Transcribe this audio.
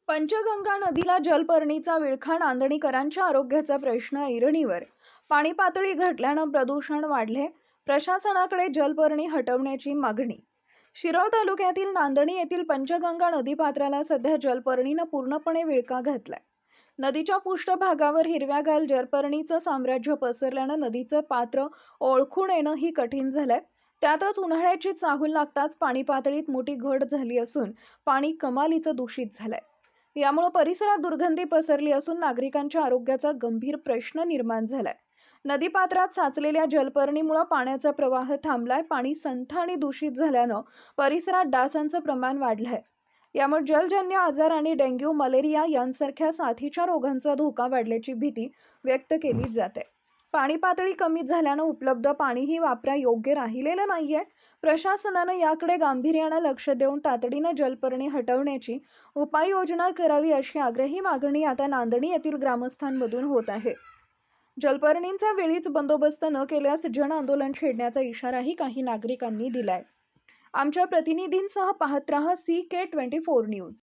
पंचगंगा नदीला जलपर्णीचा विळखा, नांदणीकरांच्या आरोग्याचा प्रश्न ऐरणीवर. पाणी पातळी घटल्यानं प्रदूषण वाढले, प्रशासनाकडे जलपर्णी हटवण्याची मागणी. शिरोळ तालुक्यातील नांदणी येथील पंचगंगा नदीपात्राला सध्या जलपर्णीनं पूर्णपणे विळखा घातलाय. नदीच्या पृष्ठभागावर हिरव्यागार जलपर्णीचं साम्राज्य पसरल्यानं नदीचं पात्र ओळखून येणंही कठीण झालंय. त्यातच उन्हाळ्याची चाहूल लागताच पाणी पातळीत मोठी घट झाली असून पाणी कमालीचं दूषित झालंय. यामुळे परिसरात दुर्गंधी पसरली असून नागरिकांच्या आरोग्याचा गंभीर प्रश्न निर्माण झालाय. नदीपात्रात साचलेल्या जलपर्णीमुळे पाण्याचा प्रवाह थांबलाय. पाणी संथ आणि दूषित झाल्यानं परिसरात डासांचं प्रमाण वाढलंय. यामुळे जलजन्य आजार आणि डेंग्यू, मलेरिया यांसारख्या साथीच्या रोगांचा धोका वाढल्याची भीती व्यक्त केली जाते. पाणी पातळी कमी झाल्यानं उपलब्ध पाणीही वापरायोग्य राहिलेलं नाहीये. प्रशासनानं याकडे गांभीर्यानं लक्ष देऊन तातडीनं जलपर्णी हटवण्याची उपाययोजना करावी अशी आग्रही मागणी आता नांदणी येथील ग्रामस्थांमधून होत आहे. जलपर्णींचा वेळीच बंदोबस्त न केल्यास जन आंदोलन छेडण्याचा इशाराही काही नागरिकांनी दिलाय. आमच्या प्रतिनिधींसह पाहत रहा CK24 न्यूज.